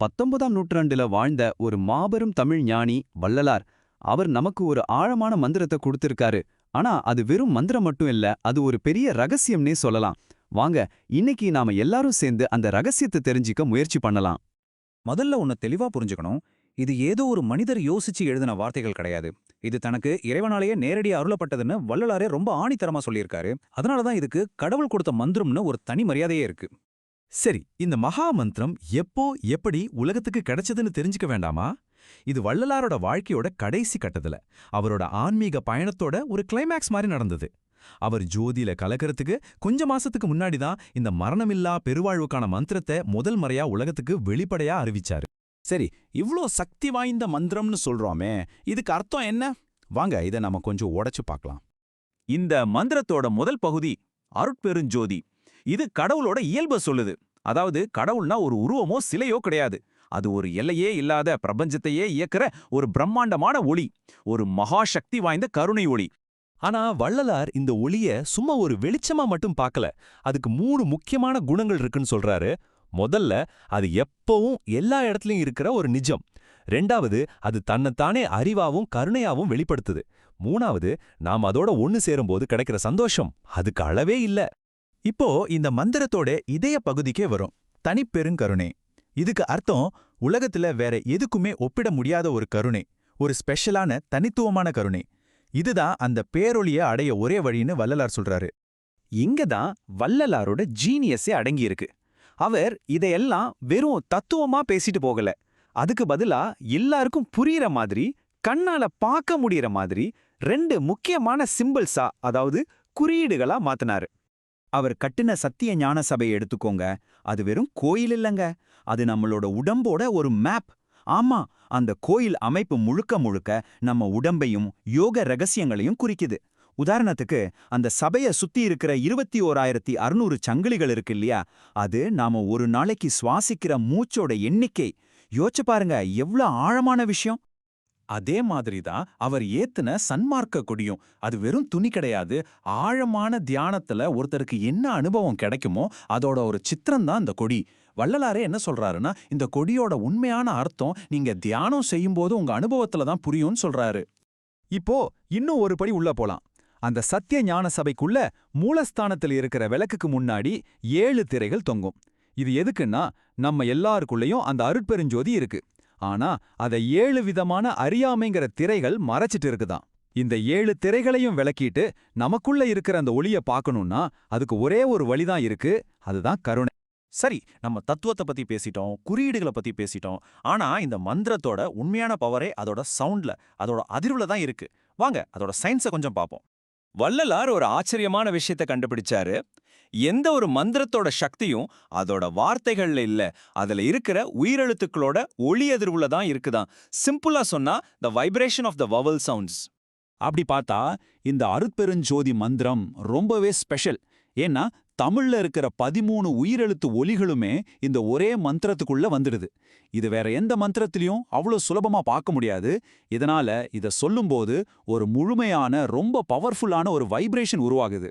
19ஆம் நூற்றாண்டுல வாழ்ந்த ஒரு மாபெரும் தமிழ் ஞானி வள்ளலார். அவர் நமக்கு ஒரு ஆழமான மந்திரத்தை கொடுத்திருக்காரு. ஆனா அது வெறும் மந்திரம் மட்டும் இல்ல, அது ஒரு பெரிய ரகசியம்னே சொல்லலாம். வாங்க, இன்னைக்கு நாம எல்லாரும் சேர்ந்து அந்த ரகசியத்தை தெரிஞ்சுக்க முயற்சி பண்ணலாம். முதல்ல உன்னை தெளிவா புரிஞ்சுக்கணும். இது ஏதோ ஒரு மனிதர் யோசிச்சு எழுதின வார்த்தைகள் கிடையாது. இது தனக்கு இறைவனாலேயே நேரடியா அருளப்பட்டதுன்னு வள்ளலாரே ரொம்ப ஆணித்தரமா சொல்லியிருக்காரு. அதனாலதான் இதுக்கு கடவுள் கொடுத்த மந்திரம்னு ஒரு தனி மரியாதையே இருக்கு. சரி, இந்த மகா மந்திரம் எப்போ எப்படி உலகத்துக்கு கிடைச்சதுன்னு தெரிஞ்சுக்க வேண்டாமா? இது வள்ளலாரோட வாழ்க்கையோட கடைசி கட்டத்துல அவரோட ஆன்மீக பயணத்தோட ஒரு கிளைமேக்ஸ் மாதிரி நடந்தது. அவர் ஜோதியில கலக்கறதுக்கு கொஞ்ச மாசத்துக்கு முன்னாடி தான் இந்த மரணமில்லா பெருவாழ்வுக்கான மந்திரத்தை முதல் முறையா உலகத்துக்கு வெளிப்படையா அறிவிச்சாரு. சரி, இவ்ளோ சக்தி வாய்ந்த மந்திரம்னு சொல்றோமே, இதுக்கு அர்த்தம் என்ன? வாங்க, இதை நம்ம கொஞ்சம் உடைச்சு பார்க்கலாம். இந்த மந்திரத்தோட முதல் பகுதி அருட்பெருஞ்சோதி. இது கடவுளோட இயல்பை சொல்லுது. அதாவது கடவுள்னா ஒரு உருவமோ சிலையோ கிடையாது. அது ஒரு எல்லையே இல்லாத பிரபஞ்சத்தையே இயக்குற ஒரு பிரம்மாண்டமான ஒளி, ஒரு மகாசக்தி வாய்ந்த கருணை ஒளி. ஆனா வள்ளலார் இந்த ஒளிய சும்மா ஒரு வெளிச்சமா மட்டும் பார்க்கல. அதுக்கு 3 முக்கியமான குணங்கள் இருக்குன்னு சொல்றாரு. முதல்ல, அது எப்பவும் எல்லா இடத்துலயும் இருக்கிற ஒரு நிஜம். ரெண்டாவது, அது தன்னைத்தானே அறிவாவும் கருணையாவும் வெளிப்படுத்துது. மூணாவது, நாம் அதோட ஒன்னு சேரும்போது கிடைக்கிற சந்தோஷம் அதுக்கு அளவே இல்ல. இப்போ இந்த மந்திரத்தோட இதய பகுதிக்கே வரும், தனிப்பெருங்கருணை. இதுக்கு அர்த்தம் உலகத்துல வேற எதுக்குமே ஒப்பிட முடியாத ஒரு கருணை, ஒரு ஸ்பெஷலான தனித்துவமான கருணை. இதுதான் அந்த பேரொளிய அடைய ஒரே வழின்னு வள்ளலார் சொல்றாரு. இங்கதான் வள்ளலாரோட ஜீனியஸே அடங்கியிருக்கு. அவர் இதையெல்லாம் வெறும் தத்துவமா பேசிட்டு போகல. அதுக்கு பதிலா எல்லாருக்கும் புரியிற மாதிரி, கண்ணால பார்க்க முடியற மாதிரி 2 முக்கியமான சிம்பிள்ஸா, அதாவது குறியீடுகளா மாத்தினாரு. அவர் கட்டின சத்திய ஞான சபையை எடுத்துக்கோங்க. அது வெறும் கோயில் இல்லங்க, அது நம்மளோட உடம்போட ஒரு மேப். ஆமா, அந்த கோயில் அமைப்பு முழுக்க முழுக்க நம்ம உடம்பையும் யோக ரகசியங்களையும் குறிக்குது. உதாரணத்துக்கு, அந்த சபைய சுத்தி இருக்கிற 21,600 சங்கிலிகள் இருக்கு இல்லையா, அது நாம ஒரு நாளைக்கு சுவாசிக்கிற மூச்சோட எண்ணிக்கை. யோசிச்சு பாருங்க, எவ்வளவு ஆழமான விஷயம். அதே மாதிரி தான் அவர் ஏத்துன சன்மார்க்க கொடியும். அது வெறும் துணி கிடையாது. ஆழமான தியானத்துல ஒருத்தருக்கு என்ன அனுபவம் கிடைக்குமோ அதோட ஒரு சித்திரம் தான் இந்த கொடி. வள்ளலாரே என்ன சொல்றாருன்னா, இந்த கொடியோட உண்மையான அர்த்தம் நீங்க தியானம் செய்யும்போது உங்க அனுபவத்துல தான் புரியும்னு சொல்றாரு. இப்போ இன்னும் ஒரு படி உள்ள போலாம். அந்த சத்திய ஞான சபைக்குள்ள மூலஸ்தானத்தில் இருக்கிற விளக்குக்கு முன்னாடி 7 திரைகள் தொங்கும். இது எதுக்குன்னா, நம்ம எல்லாருக்குள்ளயும் அந்த அருட்பெருஞ்சோதி இருக்கு. ஆனா அதை 7 விதமான அறியாமைங்கிற திரைகள் மறைச்சிட்டு இருக்குதான். இந்த 7 திரைகளையும் விளக்கிட்டு நமக்குள்ள இருக்கிற அந்த ஒளிய பார்க்கணும்னா அதுக்கு ஒரே ஒரு வழிதான் இருக்கு, அதுதான் கருணை. சரி, நம்ம தத்துவத்தை பத்தி பேசிட்டோம், குறியீடுகளை பத்தி பேசிட்டோம். ஆனா இந்த மந்திரத்தோட உண்மையான பவரே அதோட சவுண்ட்ல, அதோட அதிர்வுல தான் இருக்கு. வாங்க, அதோட சயின்ஸை கொஞ்சம் பார்ப்போம். வள்ளலார் ஒரு ஆச்சரியமான விஷயத்தை கண்டுபிடிச்சாரு. எந்த ஒரு மந்திரத்தோட சக்தியும் அதோட வார்த்தைகள்ல இல்ல, அதுல இருக்கிற உயிரெழுத்துக்களோட ஒளி அதிர்வுல தான் இருக்குதான். சிம்பிளா சொன்னா, the vibration of the vowel sounds. அப்படி பார்த்தா இந்த அருட்பெருஞ்சோதி மந்திரம் ரொம்பவே ஸ்பெஷல். ஏன்னா தமிழ்ல இருக்கிற 13 உயிரெழுத்து ஒலிகளுமே இந்த ஒரே மந்திரத்துக்குள்ள வந்துடுது. இது வேற எந்த மந்திரத்திலையும் அவ்வளோ சுலபமா பார்க்க முடியாது. இதனால இத சொல்லும்போது ஒரு முழுமையான, ரொம்ப பவர்ஃபுல்லான ஒரு வைப்ரேஷன் உருவாகுது.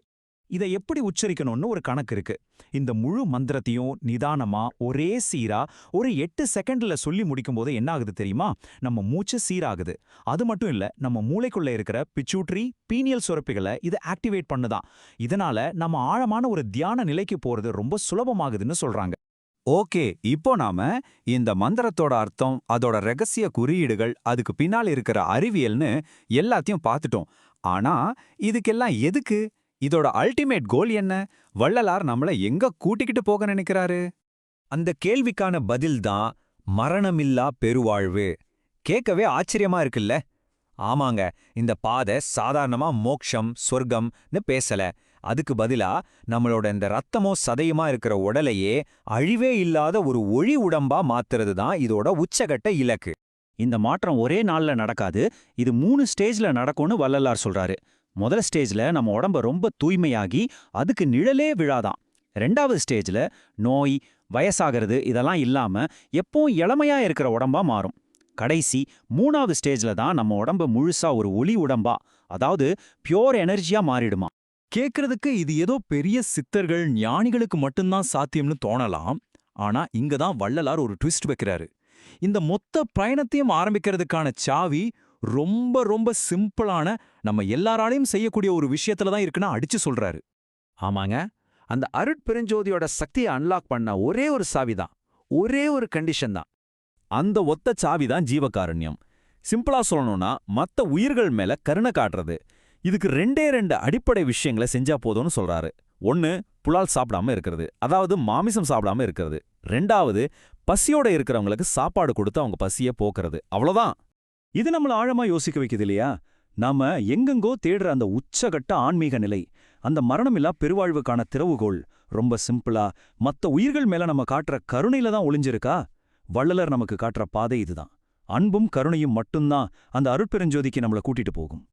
இதை எப்படி உச்சரிக்கணும்னு ஒரு கணக்கு இருக்கு. இந்த முழு மந்திரத்தையும் நிதானமா ஒரே சீரா ஒரு 8 செகண்ட்ல சொல்லி முடிக்கும்போது என்ன ஆகுது தெரியுமா? நம்ம மூச்சு சீராகுது. அது மட்டும் இல்ல, நம்ம மூளைக்குள்ள இருக்கிற பிச்சூட்ரி, பீனியல் சுரப்பிகளை இது ஆக்டிவேட் பண்ணுதான். இதனால நம்ம ஆழமான ஒரு தியான நிலைக்கு போறது ரொம்ப சுலபமாகுதுன்னு சொல்றாங்க. ஓகே, இப்போ நாம இந்த மந்திரத்தோட அர்த்தம், அதோட ரகசிய குறியீடுகள், அதுக்கு பின்னால் இருக்கிற அறிவியல்னு எல்லாத்தையும் பார்த்துட்டோம். ஆனா இதுக்கெல்லாம் எதுக்கு? இதோட அல்டிமேட் கோல் என்ன? வள்ளலார் நம்மள எங்க கூட்டிக்கிட்டு போக நினைக்கிறாரு? அந்த கேள்விக்கான பதில்தான் மரணமில்லா பெருவாழ்வு. கேட்கவே ஆச்சரியமா இருக்குல்ல? ஆமாங்க, இந்த பாதை சாதாரணமா மோக்ஷம், சொர்க்கம்னு பேசல. அதுக்கு பதிலா நம்மளோட இந்த ரத்தமோ சதையுமா இருக்கிற உடலையே அழிவே இல்லாத ஒரு ஒளி உடம்பா மாத்துறது தான் இதோட உச்சகட்ட இலக்கு. இந்த மாற்றம் ஒரே நாள்ல நடக்காது. இது 3 ஸ்டேஜ்ல நடக்கும்னு வள்ளலார் சொல்றாரு. முதல் ஸ்டேஜ்ல நம்ம உடம்ப ரொம்ப தூய்மையாகி அதுக்கு நிழலே விழாதான். 2வது ஸ்டேஜ்ல நோய், வயசாகிறது இதெல்லாம் இல்லாம எப்பவும் இளமையா இருக்கிற உடம்பா மாறும். கடைசி 3வது ஸ்டேஜ்ல தான் நம்ம உடம்பு முழுசா ஒரு ஒளி உடம்பா, அதாவது பியோர் எனர்ஜியா மாறிடுமா. கேட்கறதுக்கு இது ஏதோ பெரிய சித்தர்கள், ஞானிகளுக்கு மட்டும்தான் சாத்தியம்னு தோணலாம். ஆனா இங்க தான் வள்ளலார் ஒரு ட்விஸ்ட் வைக்கிறாரு. இந்த மொத்த பயணத்தையும் ஆரம்பிக்கிறதுக்கான சாவி ரொம்ப ரொம்ப சிம்பிளான, நம்ம எல்லாராலையும் செய்யக்கூடிய ஒரு விஷயத்துல தான் இருக்குன்னு அடிச்சு சொல்றாரு. ஆமாங்க, அந்த அருட்பெருஞ்சோதியோட சக்தியை அன்லாக் பண்ண ஒரே ஒரு சாவி தான், ஒரே ஒரு கண்டிஷன் தான். அந்த ஒத்த சாவி தான் ஜீவகாருண்யம். சிம்பிளா சொல்லணும்னா மத்த உயிர்கள் மேல கருணை காட்டுறது. இதுக்கு ரெண்டு அடிப்படை விஷயங்களை செஞ்சா போதும்னு சொல்றாரு. ஒன்னு, புலால் சாப்பிடாம இருக்கிறது, அதாவது மாமிசம் சாப்பிடாம இருக்கிறது. ரெண்டாவது, பசியோட இருக்கிறவங்களுக்கு சாப்பாடு கொடுத்து அவங்க பசியை போக்குறது. அவ்வளவுதான். இது நம்மள ஆழமா யோசிக்க வைக்குது இல்லையா? நாம எங்கெங்கோ தேடுற அந்த உச்சகட்ட ஆன்மீக நிலை, அந்த மரணமில்லா பெருவாழ்வுக்கான திறவுகோல் ரொம்ப சிம்பிளா மத்த உயிர்கள் மேல நம்ம காட்டுற கருணையில தான் ஒளிஞ்சிருக்கா? வள்ளலர் நமக்கு காட்டுற பாதை இதுதான். அன்பும் கருணையும் மட்டும்தான் அந்த அருட்பெருஞ்சோதிக்கு நம்மள கூட்டிட்டு போகும்.